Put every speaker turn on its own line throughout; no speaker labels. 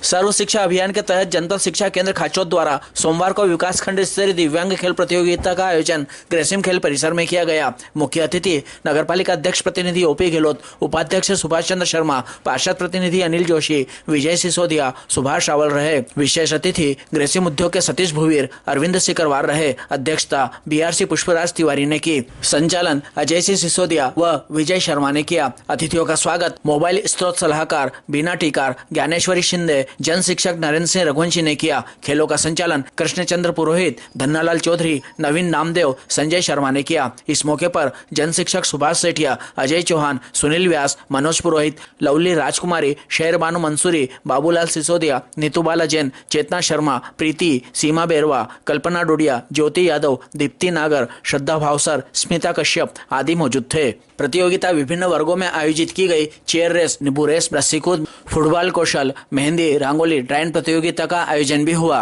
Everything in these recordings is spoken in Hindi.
सर्व शिक्षा अभियान के तहत जनपद शिक्षा केंद्र खाचौद द्वारा सोमवार को विकास खंड स्तरीय दिव्यांग खेल प्रतियोगिता का आयोजन ग्रेसिम खेल परिसर में किया गया। मुख्य अतिथि नगरपालिका अध्यक्ष प्रतिनिधि ओपी गहलोत, उपाध्यक्ष सुभाष चंद्र शर्मा, पार्षद प्रतिनिधि अनिल जोशी, विजय सिसोदिया, सुभाष रावल रहे। विशेष अतिथि ग्रेसिम उद्योग के सतीश भुवीर, अरविंद सिकरवार रहे। अध्यक्षता बीआरसी पुष्पराज तिवारी ने की। संचालन अजय सिसोदिया व विजय शर्मा ने किया। अतिथियों का स्वागत मोबाइल स्रोत सलाहकार बीना टीकार, ज्ञानेश्वरी शिंदे, जन शिक्षक नरेंद्र सिंह रघुवंशी ने किया। खेलों का संचालन कृष्णचंद्र पुरोहित, धन्नालाल चौधरी, नवीन नामदेव, संजय शर्मा ने किया। इस मौके पर जन शिक्षक सुभाष सेठिया, अजय चौहान, सुनील व्यास, मनोज पुरोहित, लवली राजकुमारी, शेर बानु मंसूरी, बाबूलाल सिसोदिया, नीतूबाला जैन, चेतना शर्मा, प्रीति, सीमा बेरवा, कल्पना डोडिया, ज्योति यादव, दीप्ति नागर, श्रद्धा भावसर, स्मिता कश्यप आदि मौजूद थे। प्रतियोगिता विभिन्न वर्गों में आयोजित की गई। चेयर रेस, नींबू रेस, रस्सी कूद, फुटबॉल कौशल, मेहंदी, रंगोली, ड्राइंग प्रतियोगिता का आयोजन भी हुआ।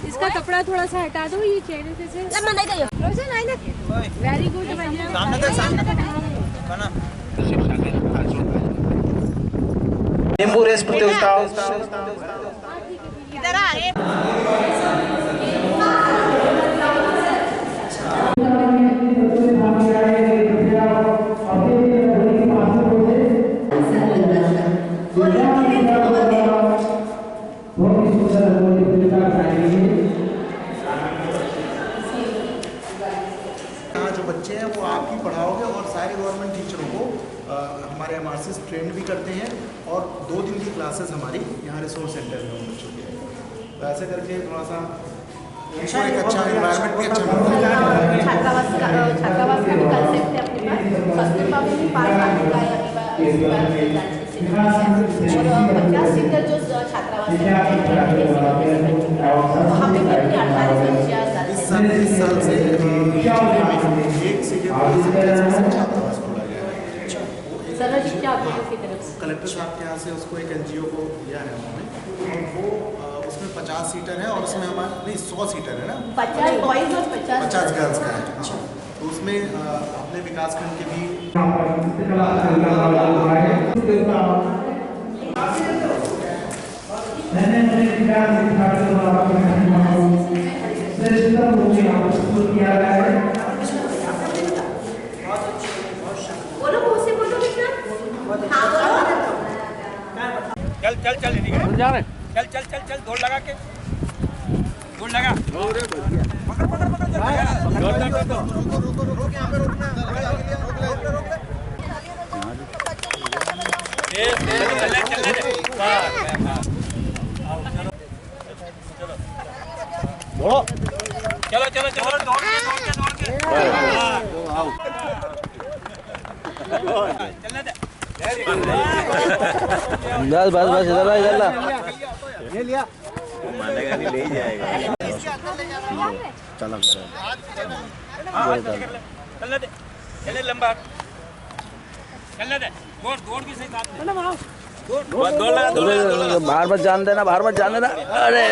इसका कपड़ा थोड़ा सा हटा दो, ये चेहरे से वेरी गुड।
नींबू रेस प्रतियोगिता
इधर आ।
जो बच्चे हैं वो आप ही पढ़ाओगे और सारे गवर्नमेंट टीचरों को हमारे एमआरसी ट्रेंड भी करते हैं और 2 दिन की क्लासेस हमारी यहाँ रिसोर्स सेंटर में बच्चों के। तो ऐसे करके थोड़ा सा एक अच्छा एनवायरनमेंट भी अच्छा मिलता है।
छात्रावास का भी कंसेप्ट है अपने पास। कस्तूरबा में भी 5 साल का है और 50 सीटर जो छात्रावास है वहाँ पे भी अपनी 48 बच्चियाँ
इस साल से एक सीजन छात्रावास खोला गया है।
सर्व शिक्षा अभियान की तरफ से
कलेक्टर साहब के यहाँ से उसको एक एनजीओ को दिया है उन्होंने। वो उसमें 50 सीटर है और उसमें हमारे नहीं 100 सीटर है ना,
50 बॉयज और
50 गर्ल्स का है। तो उसमें अपने विकासखंड के भी
चल चल चल चल चल दौड़ लगा के दौड़ लगा पकड़ पकड़ पकड़ चलो चलो चलो दौड़ के चलने दे।
बस बस बस इधर ला
ये लिया
मानेगा नहीं, ले ही जाएगा। चलो
चलने दे, चले लंबा चलने दे, दौड़ भी सही साथ में दौड़ लगा,
बाहर मत जान देना, बाहर मत जान देना। अरे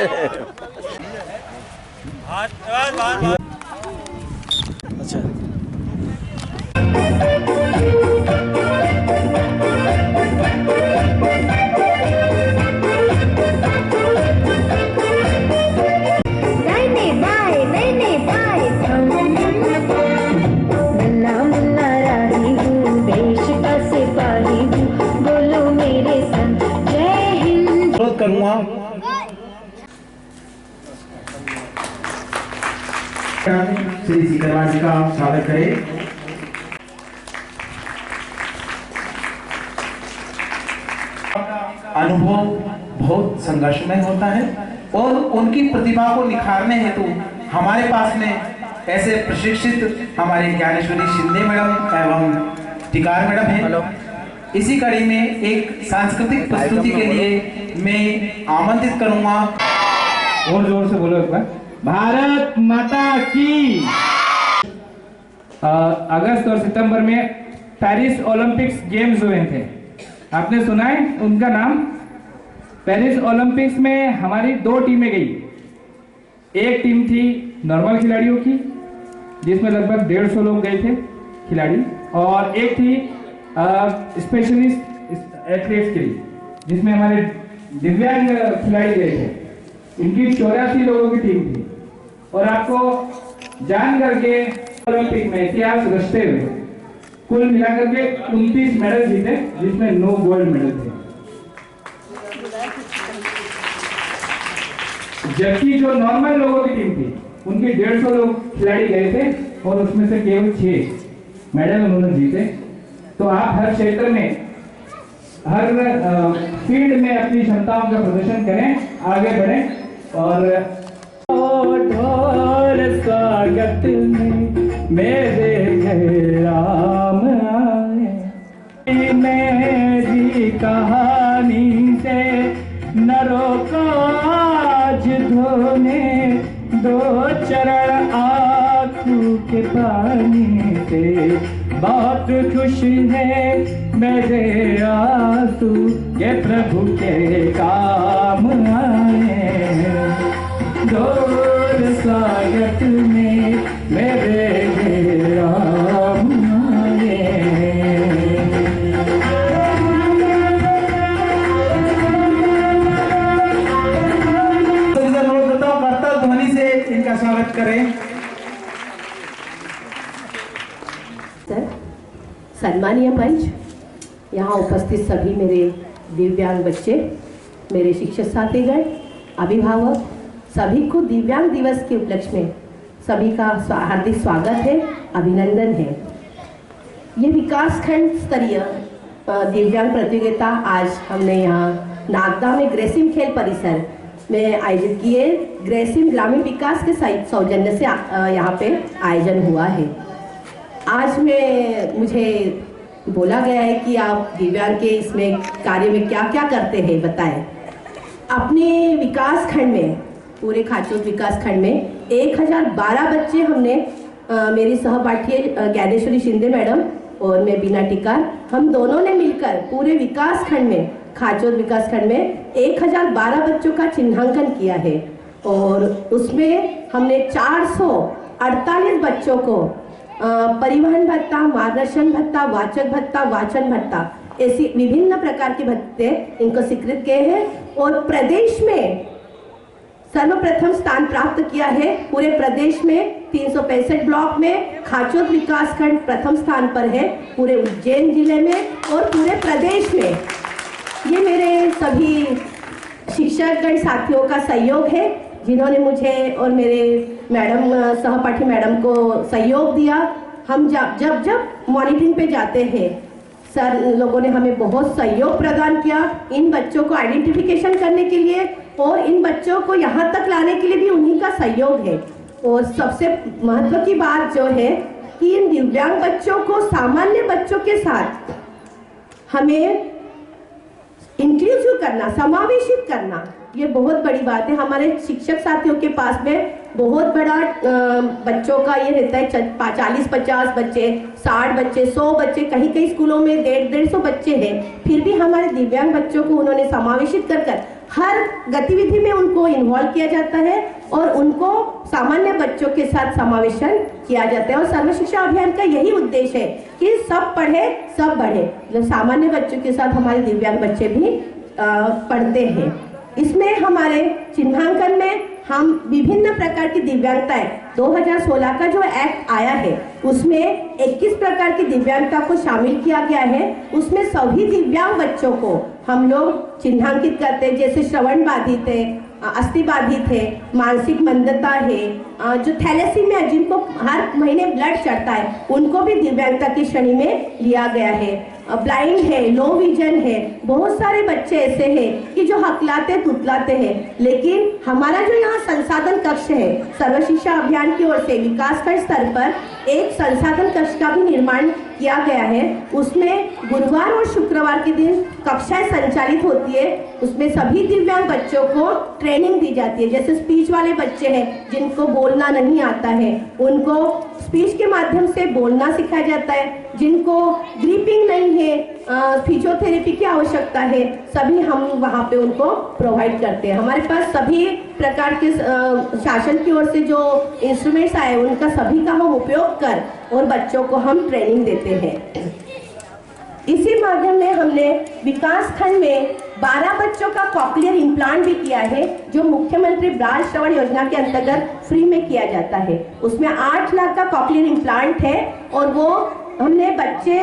अच्छा करूँगा। श्री सिकरवार जी का स्वागत करें। अनुभव बहुत संघर्षमय होता है और उनकी प्रतिभा को निखारने हेतु हमारे पास में ऐसे प्रशिक्षित हमारे ज्ञानेश्वरी शिंदे मैडम एवं टिकार मैडम हैं। इसी कड़ी में एक सांस्कृतिक प्रस्तुति के लिए मैं आमंत्रित करूंगा।
और जोर से बोलो एक बार, भारत माता की। अगस्त और सितंबर में पेरिस ओलंपिक्स गेम्स हुए थे, आपने सुना है उनका नाम? पेरिस ओलंपिक्स में हमारी 2 टीमें गई। एक टीम थी नॉर्मल खिलाड़ियों की जिसमें लगभग 150 लोग गए थे खिलाड़ी, और एक थी स्पेशलिस्ट एथलीट्स के लिए, जिसमें हमारे दिव्यांग खिलाड़ी गए थे। इनकी 84 लोगों की टीम थी और आपको जान करके ओलंपिक में इतिहास रचते हुए कुल मिलाकर के 29 मेडल जीते, जिसमें 9 गोल्ड मेडल थे। जबकि जो नॉर्मल लोगों की टीम थी उनके 150 लोग खिलाड़ी गए थे और उसमें से केवल 6 मेडल उन्होंने जीते। तो आप हर क्षेत्र में, हर फील्ड में अपनी क्षमताओं का प्रदर्शन करें, आगे बढ़ें। और ढोल स्वागत में मेरे घर राम आए, मेरी कहानी से नरों को आज धोने दो चरण आंखों के पानी से, बहुत खुश है मेरे आंसू के प्रभु के काम आए। ढोल स्वागत में मेरे राम आए।
करतल ध्वनि से इनका स्वागत करें।
सर, सम्मानीय मंच, यहाँ उपस्थित सभी मेरे दिव्यांग बच्चे, मेरे शिक्षक साथीगण, अभिभावक, सभी को दिव्यांग दिवस के उपलक्ष्य में सभी का हार्दिक स्वागत है, अभिनंदन है। ये विकास खंड स्तरीय दिव्यांग प्रतियोगिता आज हमने यहाँ नागदा में ग्रेसिम खेल परिसर में आयोजित किए। ग्रेसिम ग्रामीण विकास के सौजन्य से यहाँ पे आयोजन हुआ है। आज मुझे बोला गया है कि आप दिव्यांग के इसमें कार्य में क्या क्या करते हैं, बताएं। अपने विकास खंड में, पूरे खाचोद विकास खंड में 1012 बच्चे हमने, मेरी सहपाठी ज्ञानेश्वरी शिंदे मैडम और मैं बीना टिकार, हम दोनों ने मिलकर पूरे विकास खंड में, खाचोद विकास खंड में 1012 बच्चों का चिन्हांकन किया है। और उसमें हमने 448 बच्चों को परिवहन भत्ता, मार्गदर्शन भत्ता, वाचक भत्ता, वाचन भत्ता, ऐसी विभिन्न प्रकार के भत्ते इनको स्वीकृत किए हैं। और प्रदेश में सर्वप्रथम स्थान प्राप्त किया है। पूरे प्रदेश में 365 ब्लॉक में खाचोद विकास खंड प्रथम स्थान पर है, पूरे उज्जैन जिले में और पूरे प्रदेश में। ये मेरे सभी शिक्षकगण साथियों का सहयोग है, जिन्होंने मुझे और मेरे मैडम, सहपाठी मैडम को सहयोग दिया। हम जब मॉनिटरिंग पे जाते हैं, सर लोगों ने हमें बहुत सहयोग प्रदान किया इन बच्चों को आइडेंटिफिकेशन करने के लिए, और इन बच्चों को यहाँ तक लाने के लिए भी उन्हीं का सहयोग है। और सबसे महत्व की बात जो है कि इन दिव्यांग बच्चों को सामान्य बच्चों के साथ हमें इंक्लूसिव करना, समावेशित करना, ये बहुत बड़ी बात है। हमारे शिक्षक साथियों के पास में बहुत बड़ा बच्चों का ये रहता है, 40-50 बच्चे, 60 बच्चे, 100 बच्चे, कहीं कहीं स्कूलों में 150-150 बच्चे हैं। फिर भी हमारे दिव्यांग बच्चों को उन्होंने समावेशित कर हर गतिविधि में उनको इन्वॉल्व किया जाता है और उनको सामान्य बच्चों के साथ समावेशन किया जाता है। और सर्व शिक्षा अभियान का यही उद्देश्य है कि सब पढ़े सब बढ़े। जो सामान्य बच्चों के साथ हमारे दिव्यांग बच्चे भी पढ़ते हैं। इसमें हमारे चिन्हांकन में हम विभिन्न प्रकार की दिव्यांगताएं, 2016 का जो एक्ट आया है उसमें 21 प्रकार की दिव्यांगता को शामिल किया गया है। उसमें सभी दिव्यांग बच्चों को हम लोग चिन्हांकित करते हैं, जैसे श्रवण बाधित है, अस्थि बाधित है, मानसिक मंदता है, जो थैलेसीमिया, जिनको हर महीने ब्लड चढ़ता है, उनको भी दिव्यांगता की श्रेणी में लिया गया है। ब्लाइंड है, लो विजन है, बहुत सारे बच्चे ऐसे हैं कि जो हकलाते तुतलाते हैं। लेकिन हमारा जो यहाँ संसाधन कक्ष है, सर्व शिक्षा अभियान की ओर से विकासखंड स्तर पर एक संसाधन कक्ष का भी निर्माण किया गया है। उसमें गुरुवार और शुक्रवार के दिन कक्षाएं संचालित होती है। उसमें सभी दिव्यांग बच्चों को ट्रेनिंग दी जाती है। जैसे स्पीच वाले बच्चे हैं जिनको बोलना नहीं आता है, उनको स्पीच के माध्यम से बोलना सिखाया जाता है। जिनको ग्रिपिंग नहीं है, फिजियोथेरेपी की आवश्यकता है, सभी हम वहाँ पे उनको प्रोवाइड करते हैं। हमारे पास सभी प्रकार के शासन की ओर से जो इंस्ट्रूमेंट्स आए उनका सभी का हम उपयोग कर और बच्चों को हम ट्रेनिंग देते हैं। इसी माध्यम में हमने विकास खंड में 12 बच्चों का कॉकलियर इम्प्लांट भी किया है, जो मुख्यमंत्री बाल श्रवण योजना के अंतर्गत फ्री में किया जाता है। उसमें 8 लाख का कॉकलियर इम्प्लांट है और वो हमने बच्चे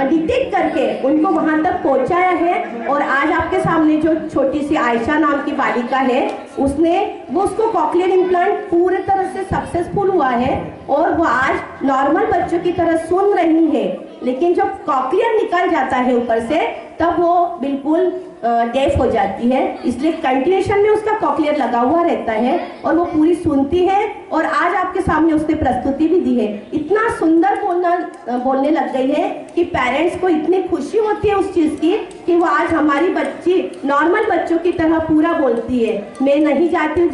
डिटेक्ट करके उनको वहां तक पहुंचाया है। और आज आपके सामने जो छोटी सी आयशा नाम की बालिका है, उसको कॉकलियर इम्प्लांट पूरे तरह से सक्सेसफुल हुआ है और वो आज नॉर्मल बच्चों की तरह सुन रही है। लेकिन जब कॉकलियर निकल जाता है ऊपर से, तब वो बिल्कुल डेफ हो जाती है। इसलिए कंटिन्यूशन में उसका कॉकलियर लगा हुआ रहता है और वो पूरी सुनती है। और आज आपके सामने उसने प्रस्तुति भी दी है। इतना सुंदर बोलने लग गई है कि पेरेंट्स को इतनी खुशी होती है उस चीज की कि वो आज हमारी बच्ची नॉर्मल बच्चों की तरह पूरा बोलती है। मैं नहीं जाती हूँ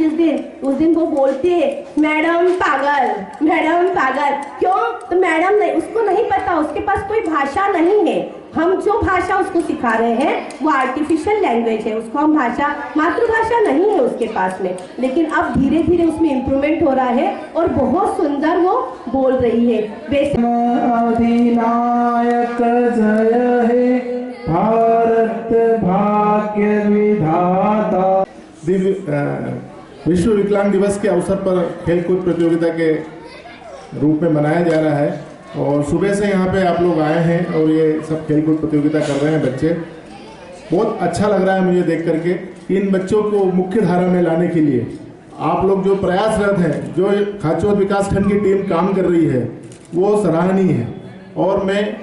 उस दिन वो बोलती है मैडम पागल, मैडम पागल। क्यों? तो मैडम नहीं, उसको नहीं पता, उसके पास कोई भाषा नहीं है। हम जो भाषा उसको सिखा रहे हैं वो आर्टिफिशियल लैंग्वेज है, उसको हम भाषा, मातृभाषा नहीं है उसके पास में। लेकिन अब धीरे धीरे उसमें इम्प्रूवमेंट हो रहा है और बहुत सुंदर वो बोल रही है।
अधिनायक जय हे भारत भाग्य विधाता।
विश्व विकलांग दिवस के अवसर पर खेलकूद प्रतियोगिता के रूप में मनाया जा रहा है और सुबह से यहाँ पे आप लोग आए हैं और ये सब खेलकूद प्रतियोगिता कर रहे हैं बच्चे। बहुत अच्छा लग रहा है मुझे देख करके। इन बच्चों को मुख्य धारा में लाने के लिए आप लोग जो प्रयासरत हैं, जो खाचौद विकास खंड की टीम काम कर रही है, वो सराहनीय है। और मैं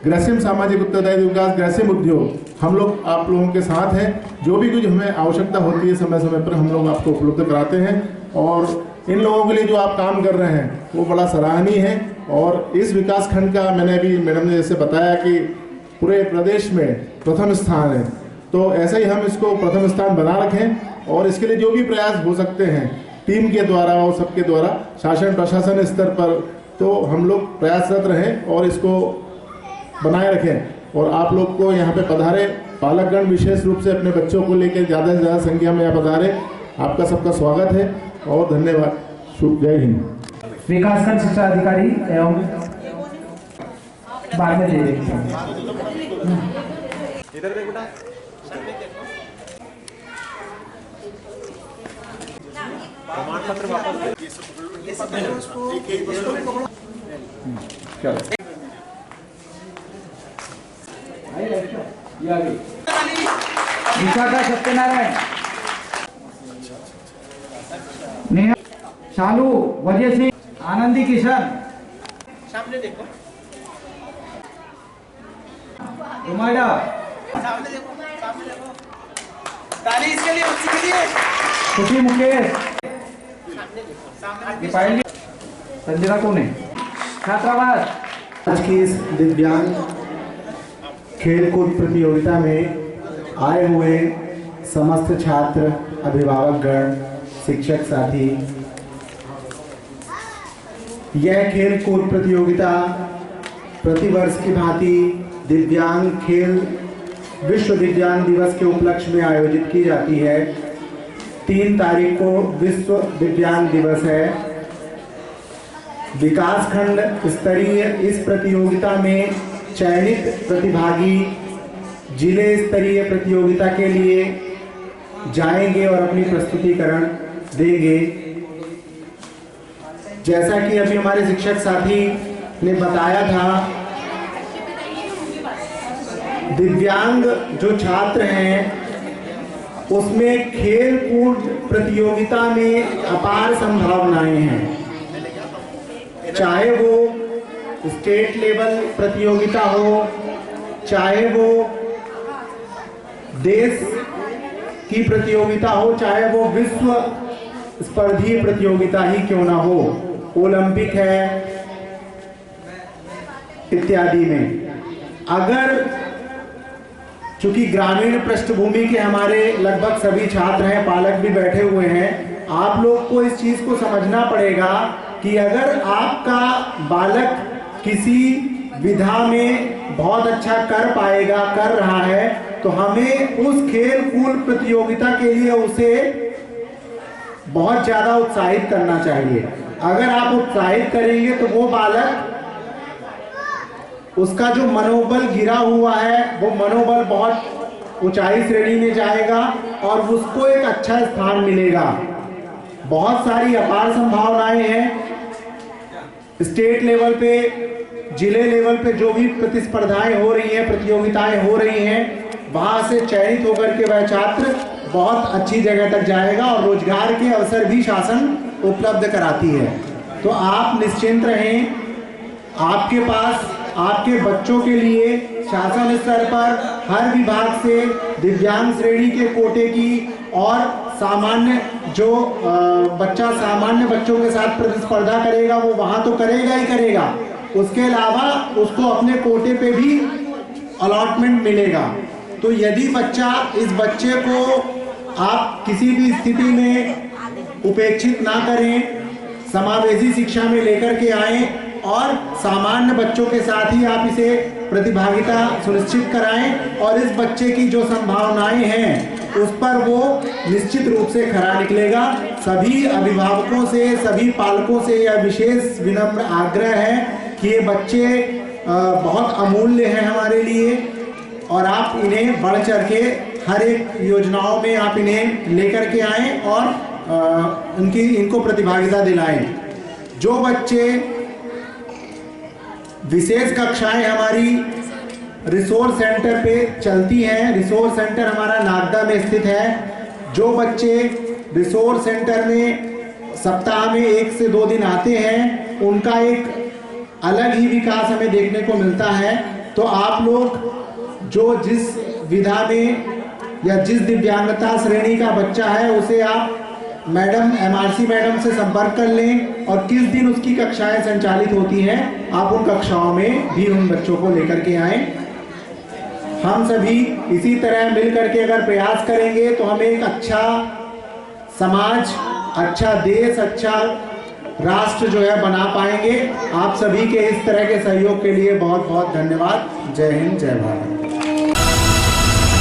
ग्रासिम सामाजिक उत्तरदायित्व विकास, ग्रासिम उद्योग, हम लोग आप लोगों के साथ हैं। जो भी कुछ हमें आवश्यकता होती है समय समय पर हम लोग आपको उपलब्ध कराते हैं। और इन लोगों के लिए जो आप काम कर रहे हैं वो बड़ा सराहनीय है। और इस विकास खंड का मैंने अभी मैडम ने जैसे बताया कि पूरे प्रदेश में प्रथम स्थान है, तो ऐसे ही हम इसको प्रथम स्थान बना रखें। और इसके लिए जो भी प्रयास हो सकते हैं टीम के द्वारा और सबके द्वारा, शासन प्रशासन स्तर पर, तो हम लोग प्रयासरत रहें और इसको बनाए रखें। और आप लोग को यहाँ पे पधारे पालकगण विशेष रूप से अपने बच्चों को लेकर ज़्यादा से ज़्यादा संख्या में यहाँ पधारे। आपका सबका स्वागत है और धन्यवाद। शुभ जय हिंद।
विकासखंड शिक्षा अधिकारी एवं बाद में दे देंगे।
इधर देख बेटा। प्रमाण पत्र वापस
विशाखा सत्यनारायण, नेहा, शालू, वजय सिंह, आनंदी किशन,
सामने देखो,
रुमाइडा,
सामने देखो, सामने देखो। ताली इसके लिए, उसके लिए।
खुशी मुकेश,
सामने देखो, सामने।
पायली, संजना कौन है? छात्रावास।
आज की इस दिव्यांग खेलकूद प्रतियोगिता में आए हुए समस्त छात्र, अभिभावकगण, शिक्षक साथी, यह खेलकूद प्रतियोगिता प्रतिवर्ष की भांति दिव्यांग खेल विश्व दिव्यांग दिवस के उपलक्ष्य में आयोजित की जाती है। 3 तारीख को विश्व दिव्यांग दिवस है। विकासखंड स्तरीय इस प्रतियोगिता में चयनित प्रतिभागी जिले स्तरीय प्रतियोगिता के लिए जाएंगे और अपनी प्रस्तुतिकरण देंगे। जैसा कि अभी हमारे शिक्षक साथी ने बताया था, दिव्यांग जो छात्र हैं उसमें खेल कूद प्रतियोगिता में अपार संभावनाएं हैं। चाहे वो स्टेट लेवल प्रतियोगिता हो, चाहे वो देश की प्रतियोगिता हो, चाहे वो विश्व स्पर्धीय प्रतियोगिता ही क्यों ना हो, ओलंपिक है इत्यादि में। अगर चूंकि ग्रामीण पृष्ठभूमि के हमारे लगभग सभी छात्र हैं, पालक भी बैठे हुए हैं, आप लोग को इस चीज को समझना पड़ेगा कि अगर आपका बालक किसी विधा में बहुत अच्छा कर पाएगा, कर रहा है, तो हमें उस खेल कूद प्रतियोगिता के लिए उसे बहुत ज्यादा उत्साहित करना चाहिए। अगर आप उत्साहित करेंगे तो वो बालक उसका जो मनोबल गिरा हुआ है वो मनोबल बहुत ऊंचाई श्रेणी में जाएगा और उसको एक अच्छा स्थान मिलेगा। बहुत सारी अपार संभावनाएं हैं। स्टेट लेवल पे, जिले लेवल पे जो भी प्रतिस्पर्धाएं हो रही हैं, प्रतियोगिताएं हो रही हैं, वहां से चयनित होकर के वह छात्र बहुत अच्छी जगह तक जाएगा और रोजगार के अवसर भी शासन उपलब्ध कराती है। तो आप निश्चिंत रहें, आपके पास आपके बच्चों के लिए शासन स्तर पर हर विभाग से दिव्यांग श्रेणी के कोटे की और सामान्य जो बच्चा सामान्य बच्चों के साथ प्रतिस्पर्धा करेगा वो वहां तो करेगा ही करेगा, उसके अलावा उसको अपने कोटे पे भी अलॉटमेंट मिलेगा। तो यदि इस बच्चे को आप किसी भी स्थिति में उपेक्षित ना करें, समावेशी शिक्षा में लेकर के आएं और सामान्य बच्चों के साथ ही आप इसे प्रतिभागिता सुनिश्चित कराएं और इस बच्चे की जो संभावनाएं हैं उस पर वो निश्चित रूप से खरा निकलेगा। सभी अभिभावकों से, सभी पालकों से यह विशेष विनम्र आग्रह है कि ये बच्चे बहुत अमूल्य हैं हमारे लिए और आप इन्हें बढ़ चढ़ के हर एक योजनाओं में आप इन्हें लेकर के आएं और इनको प्रतिभागिता दिलाएं। जो बच्चे विशेष कक्षाएं हमारी रिसोर्स सेंटर पे चलती हैं, रिसोर्स सेंटर हमारा नागदा में स्थित है। जो बच्चे रिसोर्स सेंटर में सप्ताह में 1 से 2 दिन आते हैं, उनका एक अलग ही विकास हमें देखने को मिलता है। तो आप लोग जो जिस विधा में या जिस दिव्यांगता श्रेणी का बच्चा है उसे आप मैडम MRC मैडम से संपर्क कर लें और किस दिन उसकी कक्षाएं संचालित होती हैं आप उन कक्षाओं में भी उन बच्चों को लेकर के आएं। हम सभी इसी तरह मिल करके अगर प्रयास करेंगे तो हमें एक अच्छा समाज, अच्छा देश, अच्छा राष्ट्र जो है बना पाएंगे। आप सभी के इस तरह के सहयोग के लिए बहुत बहुत धन्यवाद। जय हिंद, जय भारत।